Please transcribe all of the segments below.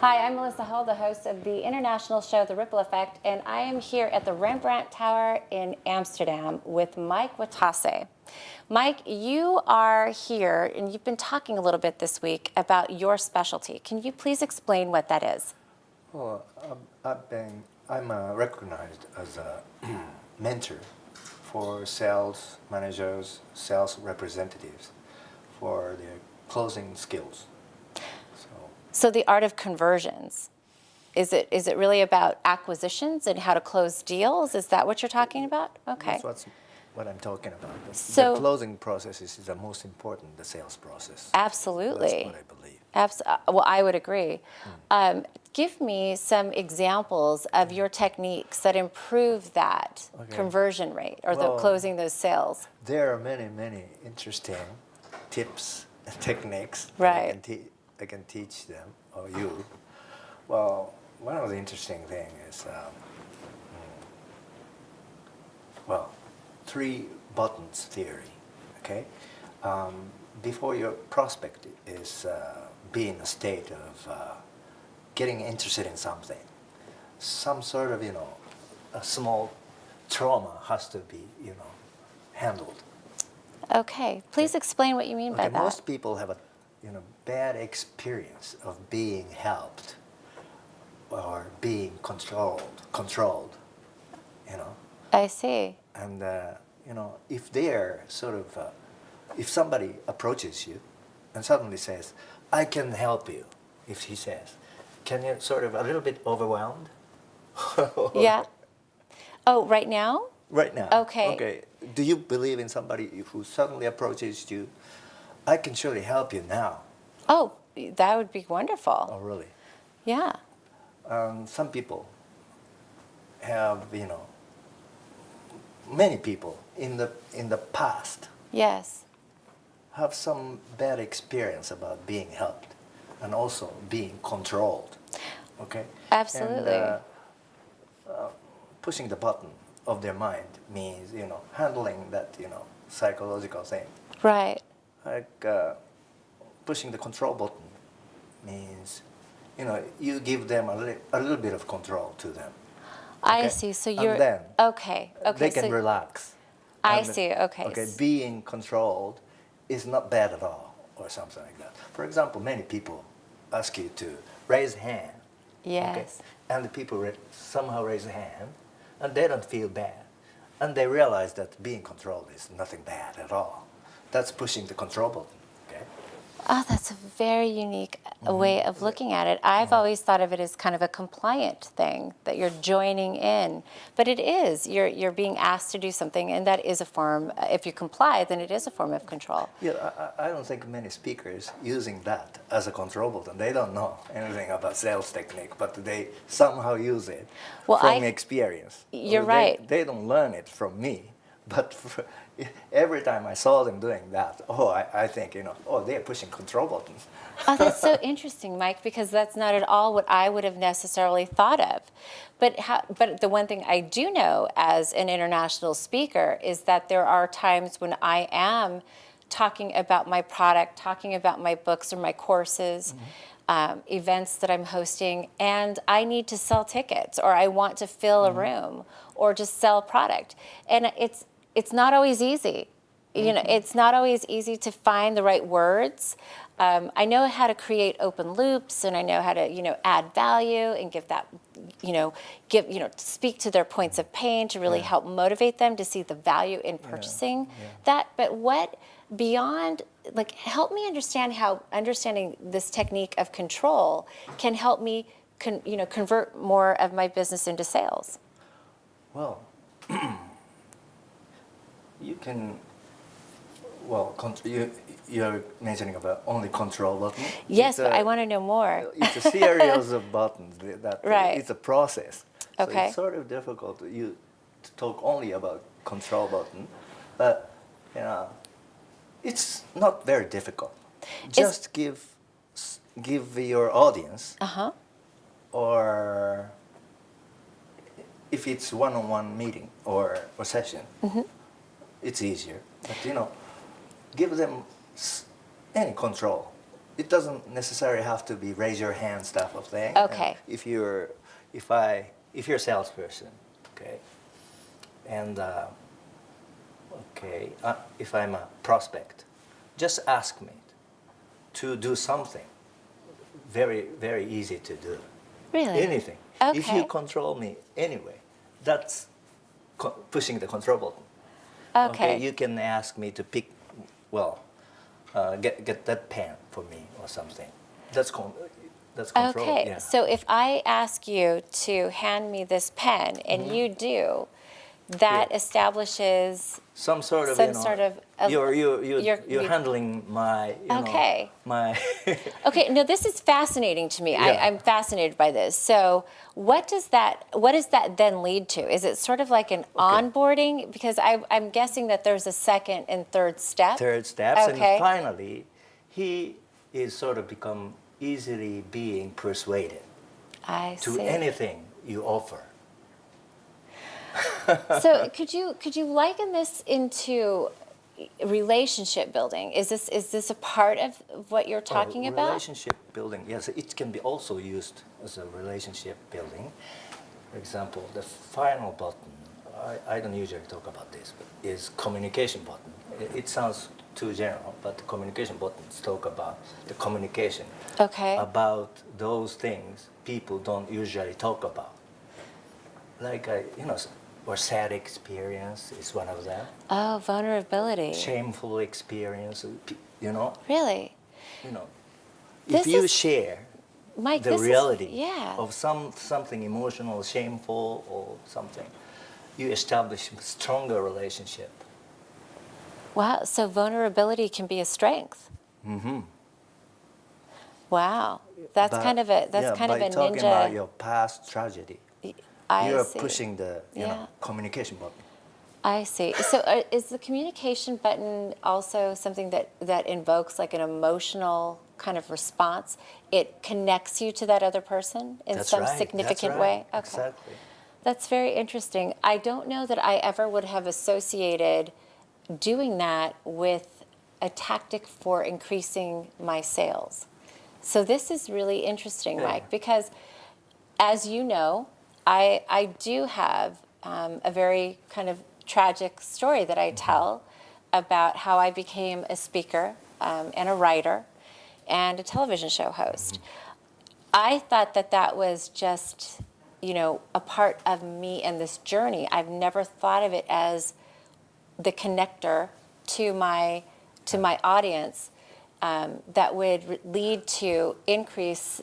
Hi, I'm Melissa Hull, the host of the international show The Ripple Effect, and I am here at the Rembrandt Tower in Amsterdam with Mike Watase. Mike, you are here, and you've been talking a little bit this week about your specialty. Can you please explain what that is? Well, I'm recognized as a mentor for sales managers, sales representatives for their closing skills. So the art of conversions, is it really about acquisitions and how to close deals? Is that what you're talking about? Okay. That's what I'm talking about. So the closing process is the most important, the sales process. Absolutely. That's what I believe. Well, I would agree. Give me some examples of your techniques that improve that conversion rate or the closing those sales. There are many, many interesting tips and techniques Right. that I can teach them or you. Well, one of the interesting things is, three buttons theory. Okay, before your prospect is be in a state of getting interested in something, some sort of a small trauma has to be handled. Okay, please explain what you mean by that. Most people have a bad experience of being helped or being controlled. I see. And if they're sort of, if somebody approaches you and suddenly says, "I can help you," if he says, can you sort of a little bit overwhelmed? Yeah. Oh, right now? Right now. Okay. Okay. Do you believe in somebody who suddenly approaches you? I can surely help you now. Oh, that would be wonderful. Oh, really? Yeah. Some people have, many people in the past Yes. have some bad experience about being helped and also being controlled. Okay? Absolutely. And, pushing the button of their mind means, handling that, psychological thing. Right. Like pushing the control button means, you give them a little bit of control to them. I see. So you're and then okay. they can so relax. I And, see. Okay. Okay, being controlled is not bad at all, or something like that. For example, many people ask you to raise hand. Yes. Okay? And the people somehow raise a hand, and they don't feel bad, and they realize that being controlled is nothing bad at all. That's pushing the control button. Okay. Oh, that's a very unique way of looking at it. I've always thought of it as kind of a compliant thing, that you're joining in. But it is. You're being asked to do something, and that is a form, if you comply, then it is a form of control. Yeah, I don't think many speakers using that as a control button. They don't know anything about sales technique, but they somehow use it from experience. You're right. They don't learn it from me, but every time I saw them doing that, I think, they're pushing control buttons. Oh, that's so interesting, Mike, because that's not at all what I would have necessarily thought of. But the one thing I do know as an international speaker is that there are times when I am talking about my product, talking about my books or my courses, events that I'm hosting, and I need to sell tickets, or I want to fill a room, or just sell product. And it's not always easy. It's not always easy to find the right words. I know how to create open loops, and I know how to, add value and give that, speak to their points of pain to really help motivate them to see the value in purchasing that. But what beyond, help me understand how understanding this technique of control can help me, convert more of my business into sales. Well, you can. You're mentioning about only control button. Yes, but I want to know more. It's a series of buttons. Right. It's a process. So Okay. it's sort of difficult to talk only about control button, but it's not very difficult. Just give your audience, or if it's one-on-one meeting or session, it's easier. But give them any control it doesn't necessarily have to be raise your hand stuff of thing. Okay. And if you're a salesperson, okay, and if I'm a prospect, just ask me to do something very, very easy to do. Really? Anything. Okay. If you control me anyway, that's pushing the control button. Okay. You can ask me to pick, get that pen for me or something. That's control. Okay. Yeah. So if I ask you to hand me this pen and you do, that Yeah. establishes Some sort of, some sort of you're handling my, Okay. my. Okay, no, this is fascinating to me. Yeah. I'm fascinated by this. So, what does that then lead to? Is it sort of like an onboarding? Because I'm guessing that there's a second and third step. Third steps, Okay. and finally, he is sort of become easily being persuaded I to see. anything you offer. So, could you liken this into relationship building? Is this a part of what you're talking about? Relationship building, yes, it can be also used as a relationship building. For example, the final button, I don't usually talk about this, but is communication button. It sounds too general, but the communication buttons talk about the communication Okay. about those things people don't usually talk about. Like, or sad experience is one of them. Oh, vulnerability. Shameful experience, Really? If This you is- share Mike, the this reality yeah. of something emotional, shameful, or something, you establish a stronger relationship. Wow, so vulnerability can be a strength. Mm-hmm. Wow. That's kind of a by talking ninja. about your past tragedy, I you're see. pushing the Yeah. communication button. I see. So is the communication button also something that invokes like an emotional kind of response? It connects you to that other person in That's some right. significant That's right. way? Okay. Exactly. That's very interesting. I don't know that I ever would have associated doing that with a tactic for increasing my sales. So this is really interesting, Yeah. Mike, because as you know, I do have a very kind of tragic story that I tell about how I became a speaker and a writer and a television show host. I thought that was just, a part of me and this journey. I've never thought of it as the connector to my audience that would lead to increased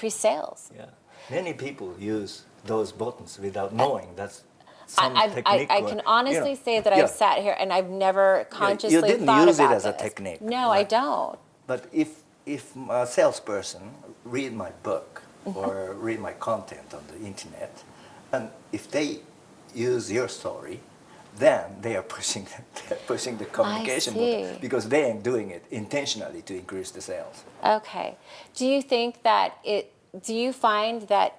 sales. Yeah. Many people use those buttons without knowing that's some technique. I can honestly say that Yeah. I've sat here and I've never consciously you didn't thought use it about as a this. technique. No, I right? don't. But if a salesperson read my book or read my content on the internet, and if they use your story, then they are pushing the communication button see. because they ain't doing it intentionally to increase the sales. Okay. Do you think that do you find that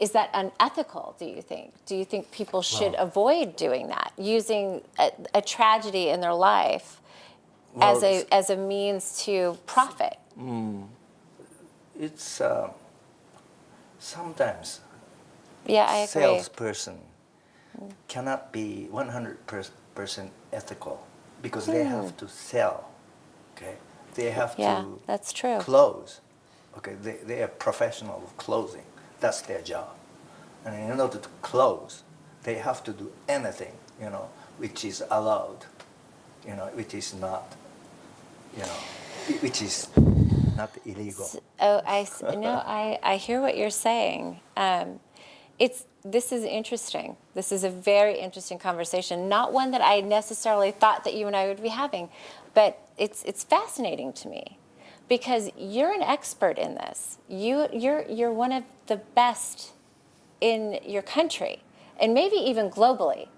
is that unethical, do you think? Do you think people should avoid doing that, using a tragedy in their life as a means to profit? It's sometimes Yeah, I agree. salesperson cannot be 100% ethical because they have to sell. Okay, they have Yeah, to that's true. close. Okay, they are professional of closing. That's their job. And in order to close, they have to do anything, which is allowed, which is not, which is not illegal. Oh, I hear what you're saying. This is interesting. This is a very interesting conversation. Not one that I necessarily thought that you and I would be having, but it's fascinating to me because you're an expert in this. You're one of the best in your country and maybe even globally.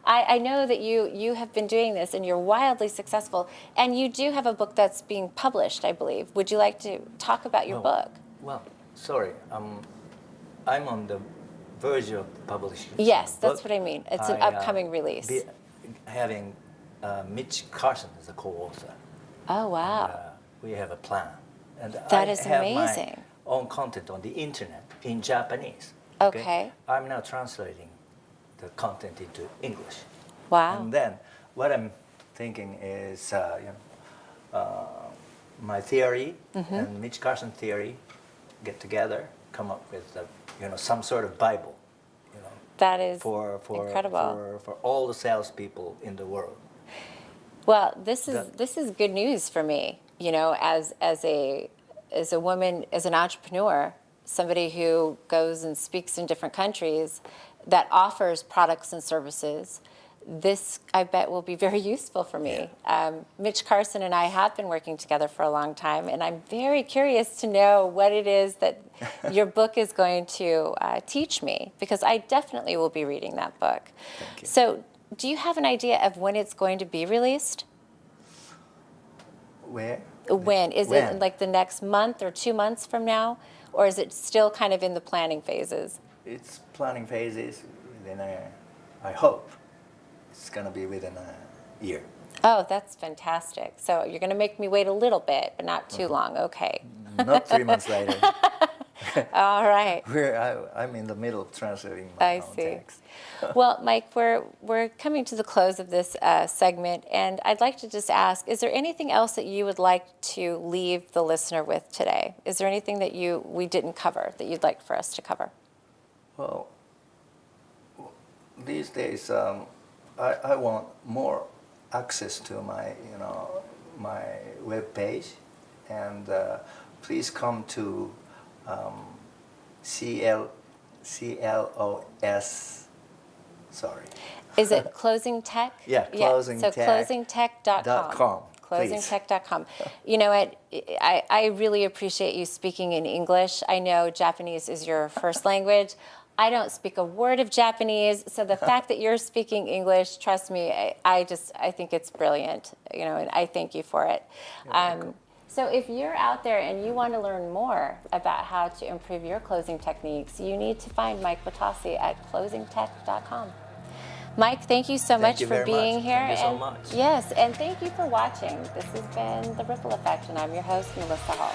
I know that you have been doing this and you're wildly successful, and you do have a book that's being published, I believe. Would you like to talk about your book? Well, sorry, I'm on the verge of publishing. Yes, some that's book. what I mean. It's an upcoming release. Having Mitch Carson as a co-author. Oh, wow. We have a plan And That I is have amazing. my own content on the internet in Japanese. Okay. I'm now translating the content into English. Wow. And then what I'm thinking is, my theory and Mitch Carson's theory get together, come up with some sort of Bible, That is for incredible. for all the salespeople in the world. Well, this is good news for me. As a woman, as an entrepreneur, somebody who goes and speaks in different countries, that offers products and services. This, I bet, will be very useful for me. Mitch Carson and I have been working together for a long time, and I'm very curious to know what it is that your book is going to teach me, because I definitely will be reading that book. Thank you. So, do you have an idea of when it's going to be released? Where? When? Is When? it in like the next month or 2 months from now? Or is it still kind of in the planning phases? It's planning phases. I hope it's going to be within a year. Oh, that's fantastic. So you're going to make me wait a little bit, but not too long. Okay. Not 3 months later. All right. I'm in the middle of translating my own text. Well, Mike, we're coming to the close of this segment, and I'd like to just ask, is there anything else that you would like to leave the listener with today? Is there anything that we didn't cover that you'd like for us to cover? Well, these days, I want more access to my, my web page, and please come to CLOS. Sorry. Is it Closing Tech? Yeah, So closingtech.com. Closingtech.com. You know what? I really appreciate you speaking in English. I know Japanese is your first language. I don't speak a word of Japanese, so the fact that you're speaking English, trust me, I think it's brilliant. And I thank you for it. So if you're out there and you want to learn more about how to improve your closing techniques, you need to find Mike Watase at closingtech.com. Mike, thank you so much for being here. Thank you so much. Yes, and thank you for watching. This has been The Ripple Effect, and I'm your host, Melissa Hull.